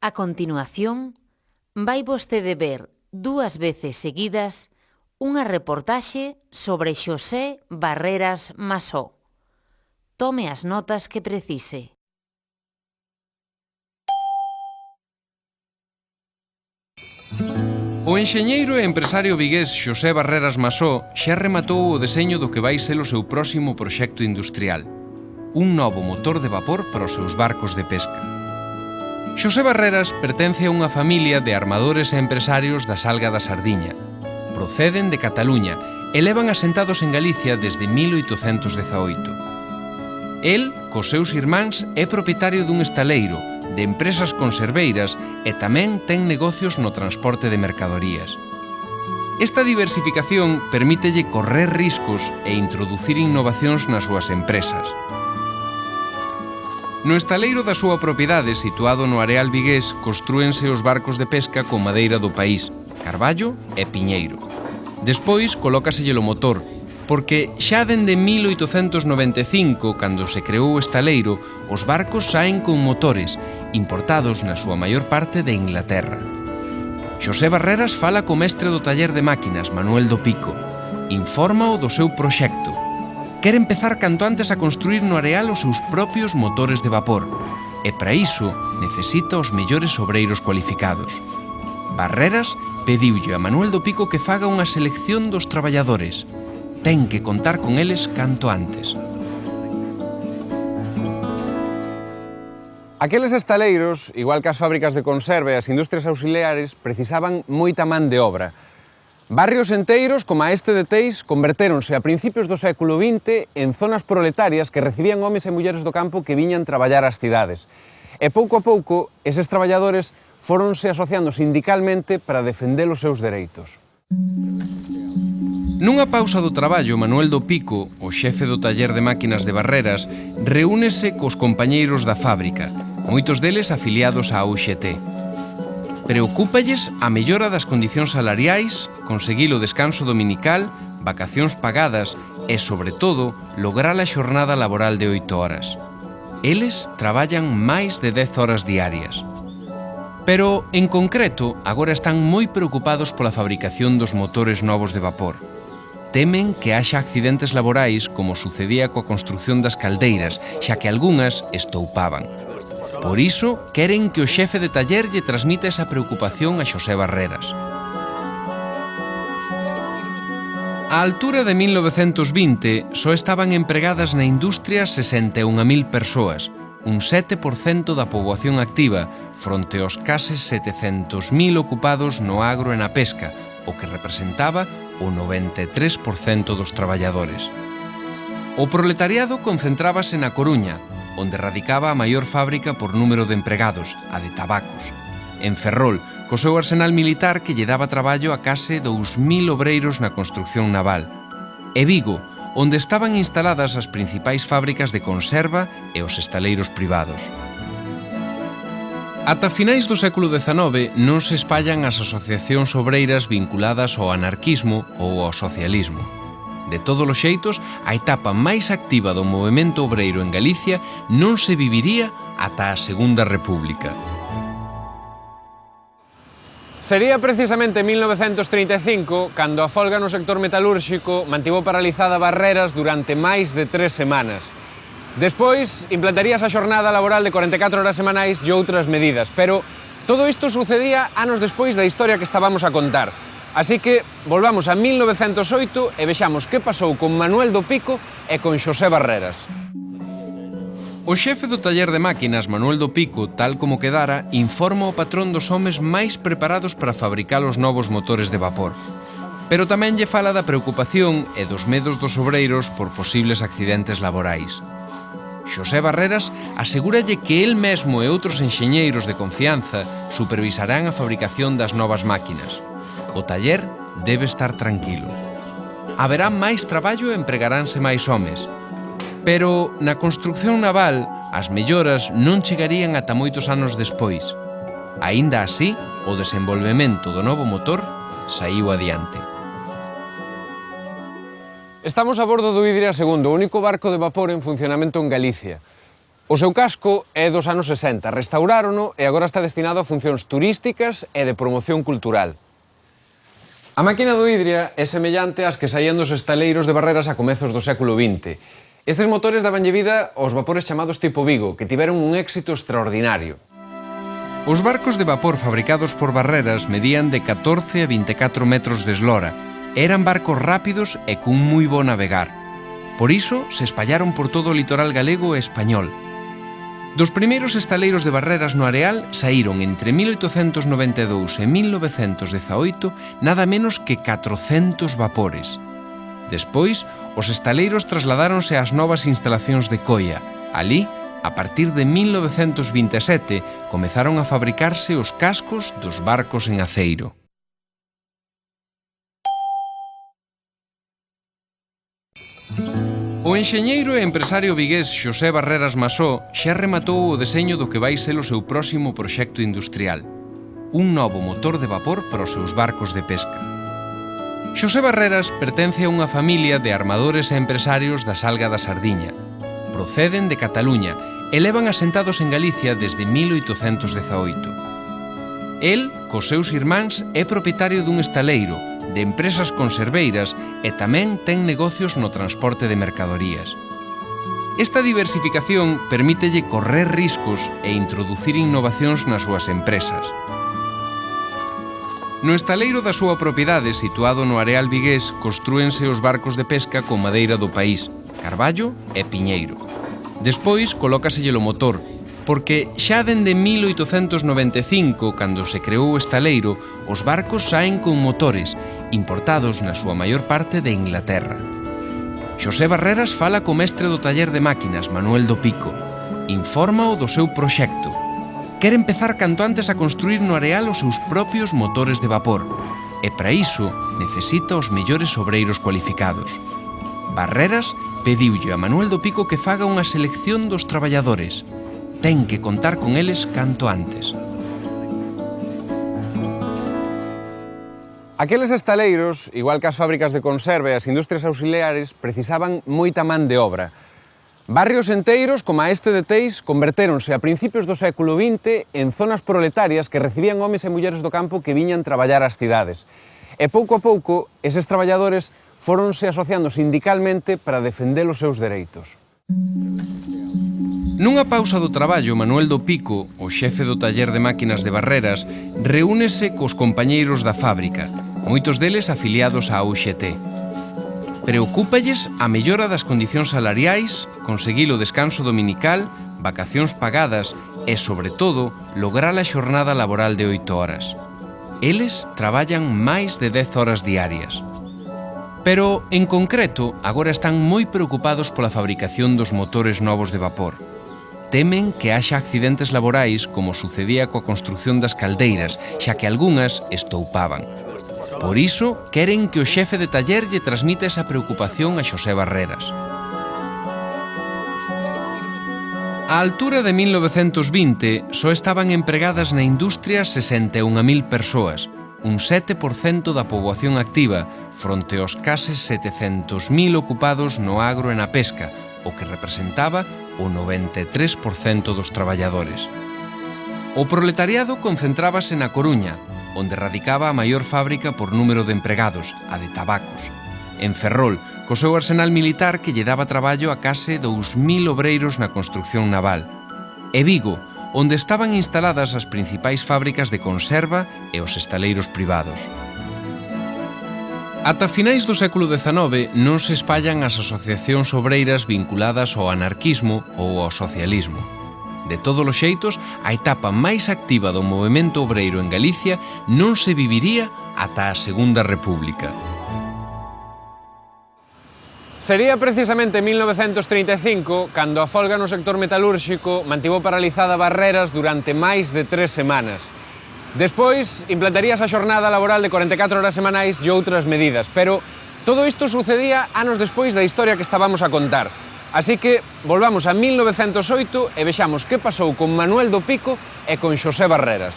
A continuación, vai vostede ver 2 veces seguidas unha reportaxe sobre Xosé Barreras Masó. Tome as notas que precise. O enxeñeiro e empresario vigués Xosé Barreras Masó xa rematou o deseño do que vai ser o seu próximo proxecto industrial, un novo motor de vapor para os seus barcos de pesca. Xosé Barreras pertence a unha familia de armadores e empresarios da Salga da Sardiña. Proceden de Cataluña e levan asentados en Galicia desde 1818. El, cos seus irmáns, é propietario dun estaleiro, de empresas conserveiras e tamén ten negocios no transporte de mercadorías. Esta diversificación permítelle correr riscos e introducir innovacións nas súas empresas. No estaleiro da súa propiedade, situado no areal vigués, construense os barcos de pesca con madeira do país, carballo e piñeiro. Despois, colócaselle o motor, porque xa dende 1895, cando se creou o estaleiro, os barcos saen con motores, importados na súa maior parte de Inglaterra. Xosé Barreras fala co mestre do taller de máquinas, Manuel do Pico. Infórmao do seu proxecto. Quere empezar canto antes a construir no areal os seus propios motores de vapor, e para iso necesita os mellores obreiros cualificados. Barreras pediulle a Manuel do Pico que faga unha selección dos traballadores. Ten que contar con eles canto antes. Aqueles estaleiros, igual que as fábricas de conserva e as industrias auxiliares, precisaban moita man de obra. Barrios enteiros, como a este de Teis, convertéronse a principios do século XX en zonas proletarias que recibían homes e mulleres do campo que viñan traballar ás cidades. E pouco a pouco, eses traballadores fóronse asociando sindicalmente para defender os seus dereitos. Nunha pausa do traballo, Manuel do Pico, o xefe do taller de máquinas de Barreras, reúnese cos compañeiros da fábrica, moitos deles afiliados á UGT. Preocúpalles a mellora das condicións salariais, conseguir o descanso dominical, vacacións pagadas e, sobre todo, lograr a xornada laboral de 8 horas. Eles traballan máis de 10 horas diarias. Pero, en concreto, agora están moi preocupados pola fabricación dos motores novos de vapor. Temen que haxa accidentes laborais como sucedía coa construción das caldeiras, xa que algunhas estoupaban. Por iso, queren que o xefe de taller lle transmita esa preocupación a Xosé Barreras. A altura de 1920, só estaban empregadas na industria 61.000 persoas, un 7% da poboación activa, fronte aos case 700.000 ocupados no agro e na pesca, o que representaba o 93% dos traballadores. O proletariado concentrábase na Coruña, onde radicaba a maior fábrica por número de empregados, a de tabacos. En Ferrol, co seu arsenal militar que lle daba traballo a case 2.000 obreiros na construción naval. E Vigo, onde estaban instaladas as principais fábricas de conserva e os estaleiros privados. Ata finais do século XIX non se espallan as asociacións obreiras vinculadas ao anarquismo ou ao socialismo. De todos os xeitos, a etapa máis activa do movemento obreiro en Galicia non se viviría ata a Segunda República. Sería precisamente en 1935 cando a folga no sector metalúrxico mantivo paralizada Barreras durante máis de 3 semanas. Despois, implantaríase a xornada laboral de 44 horas semanais e outras medidas, pero todo isto sucedía anos despois da historia que estábamos a contar. Así que volvamos a 1908 e vexamos que pasou con Manuel do Pico e con Xosé Barreras. O xefe do taller de máquinas, Manuel do Pico, tal como quedara, informa o patrón dos homes máis preparados para fabricar os novos motores de vapor. Pero tamén lle fala da preocupación e dos medos dos obreiros por posibles accidentes laborais. Xosé Barreras asegúralle que el mesmo e outros enxeñeiros de confianza supervisarán a fabricación das novas máquinas. O taller debe estar tranquilo. Haberá máis traballo e empregaránse máis homes. Pero na construcción naval, as melloras non chegarían ata moitos anos despois. Aínda así, o desenvolvemento do novo motor saíu adiante. Estamos a bordo do Idria II, o único barco de vapor en funcionamento en Galicia. O seu casco é dos anos 60, restaurárono e agora está destinado a funcións turísticas e de promoción cultural. A máquina do Idria é semellante ás que saían dos estaleiros de Barreras a comezos do século XX. Estes motores dabanlle vida aos vapores chamados tipo Vigo, que tiveron un éxito extraordinario. Os barcos de vapor fabricados por Barreras medían de 14 a 24 metros de eslora. Eran barcos rápidos e cun moi bo navegar. Por iso se espallaron por todo o litoral galego e español. Dos primeiros estaleiros de Barreras no Areal saíron entre 1892 e 1918 nada menos que 400 vapores. Despois, os estaleiros trasladáronse ás novas instalacións de Coia. Alí, a partir de 1927, comezaron a fabricarse os cascos dos barcos en aceiro. O enxeñeiro e empresario vigués Xosé Barreras Masó xa rematou o deseño do que vai ser o seu próximo proxecto industrial, un novo motor de vapor para os seus barcos de pesca. Xosé Barreras pertence a unha familia de armadores e empresarios da Salga da Sardiña. Proceden de Cataluña e levan asentados en Galicia desde 1818. El, cos seus irmáns, é propietario dun estaleiro, de empresas conserveiras e tamén ten negocios no transporte de mercadorías. Esta diversificación permítelle correr riscos e introducir innovacións nas súas empresas. No estaleiro da súa propiedade, situado no Areal vigués, construúense os barcos de pesca con madeira do país, carballo e piñeiro. Despois colócaselle o motor, porque xa dende 1895, cando se creou o estaleiro, os barcos saen con motores, importados na súa maior parte de Inglaterra. Xosé Barreras fala co mestre do taller de máquinas, Manuel do Pico. Infórmao do seu proxecto. Quere empezar canto antes a construir no Areal os seus propios motores de vapor, e para iso necesita os mellores obreiros cualificados. Barreras pediulle a Manuel do Pico que faga unha selección dos traballadores. Ten que contar con eles canto antes. Aqueles estaleiros, igual que as fábricas de conserva e as industrias auxiliares, precisaban moita man de obra. Barrios enteiros, como a este de Teis, convertéronse a principios do século XX en zonas proletarias que recibían homes e mulleres do campo que viñan traballar ás cidades. E pouco a pouco, eses traballadores fóronse asociando sindicalmente para defender os seus dereitos. Nunha pausa do traballo, Manuel do Pico, o xefe do taller de máquinas de Barreras, reúnese cos compañeiros da fábrica, moitos deles afiliados á UGT. Preocúpalles a mellora das condicións salariais, conseguir o descanso dominical, vacacións pagadas e, sobre todo, lograr a xornada laboral de 8 horas. Eles traballan máis de 10 horas diarias. Pero, en concreto, agora están moi preocupados pola fabricación dos motores novos de vapor. Temen que haxa accidentes laborais como sucedía coa construción das caldeiras, xa que algunhas estoupaban. Por iso, queren que o xefe de taller lle transmita esa preocupación a Xosé Barreras. A altura de 1920, só estaban empregadas na industria 61.000 persoas, un 7% da poboación activa, fronte aos case 700.000 ocupados no agro e na pesca, o que representaba o 93% dos traballadores. O proletariado concentrábase na Coruña, onde radicaba a maior fábrica por número de empregados, a de tabacos. En Ferrol, co seu arsenal militar que lle daba traballo a case 2.000 obreiros na construcción naval. E Vigo, onde estaban instaladas as principais fábricas de conserva e os estaleiros privados. Ata finais do século XIX non se espallan as asociacións obreiras vinculadas ao anarquismo ou ao socialismo. De todos os xeitos, a etapa máis activa do movemento obreiro en Galicia non se viviría ata a Segunda República. Sería precisamente en 1935 cando a folga no sector metalúrxico mantivo paralizada Barreras durante máis de 3 semanas. Despois, implantaríase a xornada laboral de 44 horas semanais e outras medidas, pero todo isto sucedía anos despois da historia que estábamos a contar. Así que volvamos a 1908 e vexamos que pasou con Manuel do Pico e con Xosé Barreras.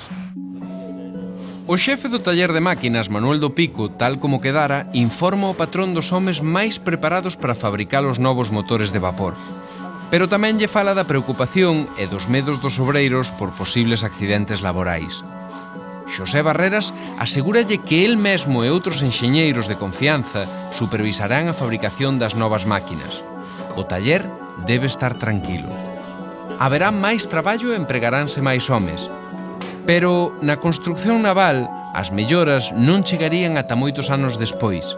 O xefe do taller de máquinas, Manuel do Pico, tal como quedara, informa o patrón dos homes máis preparados para fabricar os novos motores de vapor. pero tamén lle fala da preocupación e dos medos dos obreiros por posibles accidentes laborais. Xosé Barreras asegúralle que el mesmo e outros enxeñeiros de confianza supervisarán a fabricación das novas máquinas. O taller debe estar tranquilo. Haberá máis traballo e empregaránse máis homes. Pero na construcción naval, as melloras non chegarían ata moitos anos despois.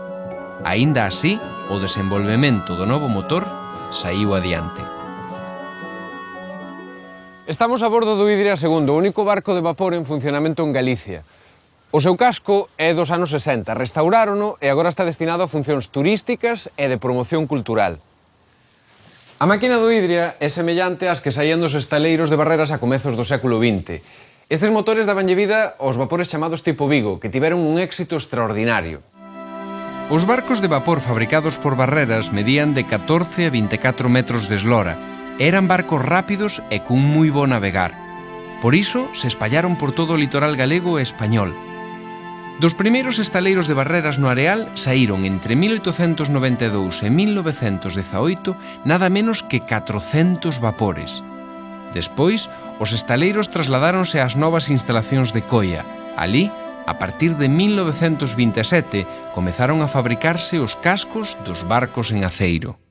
Aínda así, o desenvolvemento do novo motor saíu adiante. Estamos a bordo do Idria II, o único barco de vapor en funcionamento en Galicia. O seu casco é dos anos 60, restaurárono e agora está destinado a funcións turísticas e de promoción cultural. A máquina do Idria é semellante ás que saían dos estaleiros de Barreras a comezos do século XX. Estes motores dabanlle vida aos vapores chamados tipo Vigo, que tiveron un éxito extraordinario. Os barcos de vapor fabricados por Barreras medían de 14 a 24 metros de eslora. Eran barcos rápidos e cun moi bo navegar. Por iso se espallaron por todo o litoral galego e español. Dos primeiros estaleiros de Barreras no Areal saíron entre 1892 e 1918 nada menos que 400 vapores. Despois, os estaleiros trasladáronse ás novas instalacións de Coia. Alí, a partir de 1927, comezaron a fabricarse os cascos dos barcos en aceiro.